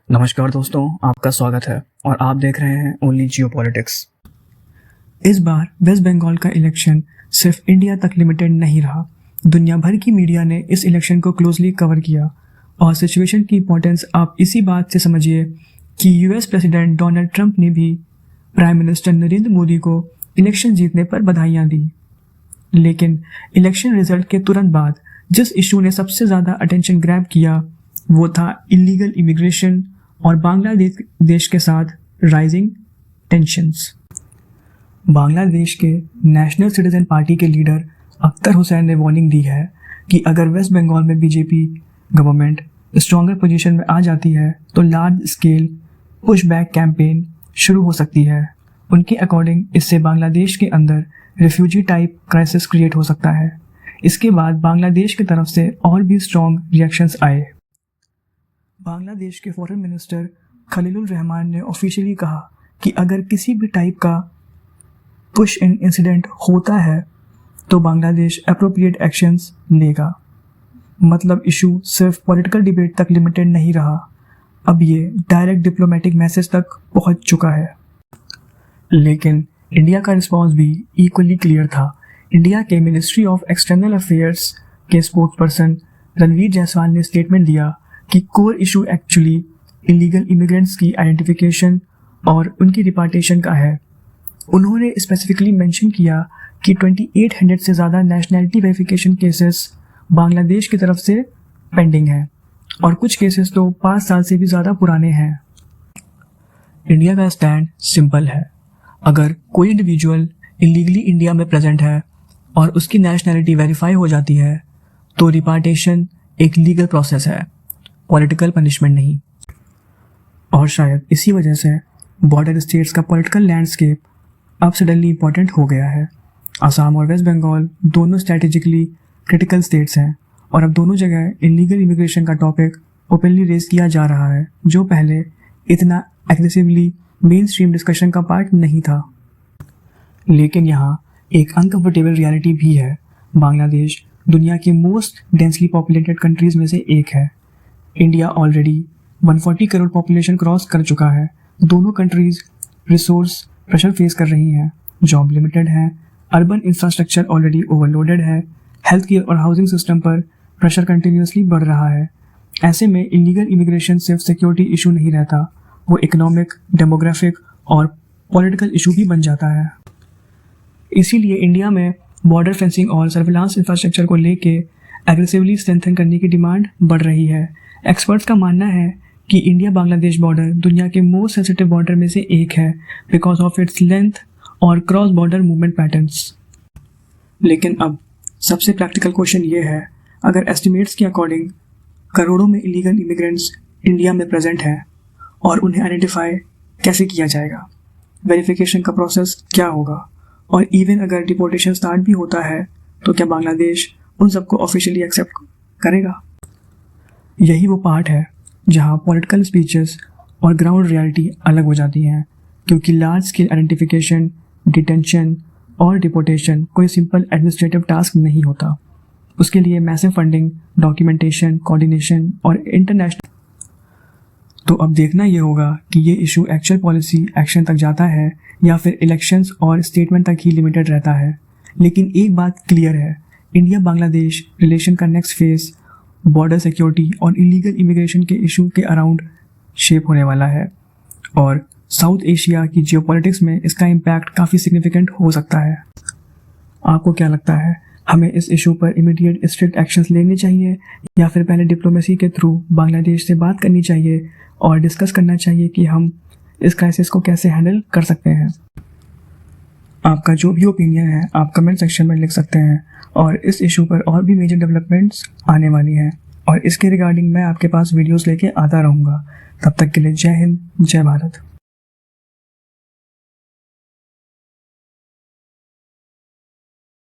नमस्कार दोस्तों, आपका स्वागत है और आप देख रहे हैं ओनली जियोपॉलिटिक्स। इस बार वेस्ट बंगाल का इलेक्शन सिर्फ इंडिया तक लिमिटेड नहीं रहा। दुनिया भर की मीडिया ने इस इलेक्शन को क्लोजली कवर किया और सिचुएशन की इंपॉर्टेंस आप इसी बात से समझिए कि यूएस प्रेसिडेंट डोनाल्ड ट्रंप ने भी प्राइम मिनिस्टर नरेंद्र मोदी को इलेक्शन जीतने पर बधाइयाँ दी। लेकिन इलेक्शन रिजल्ट के तुरंत बाद जिस इशू ने सबसे ज़्यादा अटेंशन ग्रैब किया वो था इलीगल इमिग्रेशन और बांग्लादेश के साथ राइजिंग टेंशन्स। बांग्लादेश के नेशनल सिटीजन पार्टी के लीडर अख्तर हुसैन ने वार्निंग दी है कि अगर वेस्ट बंगाल में बीजेपी गवर्नमेंट स्ट्रॉन्गर पोजीशन में आ जाती है तो large scale push back campaign शुरू हो सकती है। उनके अकॉर्डिंग इससे बांग्लादेश के अंदर रिफ्यूजी टाइप क्राइसिस क्रिएट हो सकता है। इसके बाद बांग्लादेश की तरफ से और भी स्ट्रॉन्ग रिएक्शंस आए। बांग्लादेश के फॉरेन मिनिस्टर खलीलुर रहमान ने ऑफिशियली कहा कि अगर किसी भी टाइप का पुश इन इंसिडेंट होता है तो बांग्लादेश एप्रोप्रिएट एक्शंस लेगा। मतलब इशू सिर्फ पॉलिटिकल डिबेट तक लिमिटेड नहीं रहा, अब ये डायरेक्ट डिप्लोमेटिक मैसेज तक पहुंच चुका है। लेकिन इंडिया का रिस्पांस भी इक्वली क्लियर था। इंडिया के मिनिस्ट्री ऑफ एक्सटर्नल अफेयर्स के स्पोक्स पर्सन रणवीर जायसवाल ने स्टेटमेंट दिया कि core issue actually illegal immigrants की आइडेंटिफिकेशन और उनकी डिपार्टेशन का है। उन्होंने स्पेसिफिकली मेंशन किया कि 2800 से ज़्यादा नेशनैलिटी वेरिफिकेशन केसेस बांग्लादेश की तरफ से पेंडिंग हैं और कुछ केसेस तो 5 साल से भी ज़्यादा पुराने हैं। इंडिया का स्टैंड सिंपल है। अगर कोई इंडिविजुअल इलीगली इंडिया में प्रेजेंट है और उसकी नेशनैलिटी वेरीफाई हो जाती है तो रिपार्टेशन एक लीगल प्रोसेस है, पॉलिटिकल पनिशमेंट नहीं। और शायद इसी वजह से बॉर्डर स्टेट्स का पॉलिटिकल लैंडस्केप अब सडनली इम्पॉर्टेंट हो गया है। असम और वेस्ट बंगाल दोनों स्ट्रैटेजिकली क्रिटिकल स्टेट्स हैं और अब दोनों जगह इलीगल इमिग्रेशन का टॉपिक ओपनली रेज किया जा रहा है, जो पहले इतना एग्रेसिवली मेन स्ट्रीम डिस्कशन का पार्ट नहीं था। लेकिन यहाँ एक अनकंफर्टेबल रियलिटी भी है। बांग्लादेश दुनिया की मोस्ट डेंसली पॉपुलेटेड कंट्रीज में से एक है। India already 140 crore population cross कर चुका है। दोनों कंट्रीज रिसोर्स प्रेशर फेस कर रही हैं, जॉब लिमिटेड है, अर्बन इंफ्रास्ट्रक्चर ऑलरेडी ओवरलोडेड है, हेल्थ केयर और हाउसिंग सिस्टम पर प्रेशर कंटिन्यूसली बढ़ रहा है। ऐसे में इलीगल इमिग्रेशन सिर्फ सिक्योरिटी इशू नहीं रहता, वो इकोनॉमिक, डेमोग्राफिक और पॉलिटिकल इशू भी बन जाता है। इसीलिए इंडिया में बॉर्डर फेंसिंग और सर्विलांस इंफ्रास्ट्रक्चर को लेके एग्रेसिवली स्ट्रेंथन करने की डिमांड बढ़ रही है। एक्सपर्ट्स का मानना है कि इंडिया बांग्लादेश बॉर्डर दुनिया के मोस्ट सेंसिटिव बॉर्डर में से एक है बिकॉज ऑफ इट्स लेंथ और क्रॉस बॉर्डर मूवमेंट पैटर्न्स। लेकिन अब सबसे प्रैक्टिकल क्वेश्चन ये है, अगर एस्टिमेट्स के अकॉर्डिंग करोड़ों में इलीगल इमिग्रेंट्स इंडिया में प्रेजेंट हैं और उन्हें आइडेंटिफाई कैसे किया जाएगा, वेरिफिकेशन का प्रोसेस क्या होगा, और इवन अगर डिपोर्टेशन स्टार्ट भी होता है तो क्या बांग्लादेश उन सबको ऑफिशियली एक्सेप्ट करेगा? यही वो पार्ट है जहां पॉलिटिकल स्पीचेस और ग्राउंड रियलिटी अलग हो जाती हैं, क्योंकि लार्ज स्केल आइडेंटिफिकेशन, डिटेंशन और डिपोर्टेशन कोई सिंपल एडमिनिस्ट्रेटिव टास्क नहीं होता। उसके लिए मैसिव फंडिंग, डॉक्यूमेंटेशन, कोऑर्डिनेशन और इंटरनेशनल। तो अब देखना ये होगा कि ये इशू एक्चुअल पॉलिसी एक्शन तक जाता है या फिर इलेक्शंस और स्टेटमेंट तक ही लिमिटेड रहता है। लेकिन एक बात क्लियर है, इंडिया बांग्लादेश रिलेशन का नेक्स्ट फेज बॉर्डर सिक्योरिटी और इलीगल इमिग्रेशन के इशू के अराउंड शेप होने वाला है और साउथ एशिया की जियोपॉलिटिक्स में इसका इम्पैक्ट काफ़ी सिग्निफिकेंट हो सकता है। आपको क्या लगता है, हमें इस इशू पर इमीडिएट स्ट्रिक्ट एक्शंस लेने चाहिए या फिर पहले डिप्लोमेसी के थ्रू बांग्लादेश से बात करनी चाहिए और डिस्कस करना चाहिए कि हम इस क्राइसिस को कैसे हैंडल कर सकते हैं? आपका जो भी ओपिनियन है आप कमेंट सेक्शन में लिख सकते हैं और इस इशू पर और भी मेजर डेवलपमेंट्स आने वाली हैं और इसके रिगार्डिंग मैं आपके पास वीडियोस लेके आता रहूँगा। तब तक के लिए जय हिंद, जय भारत।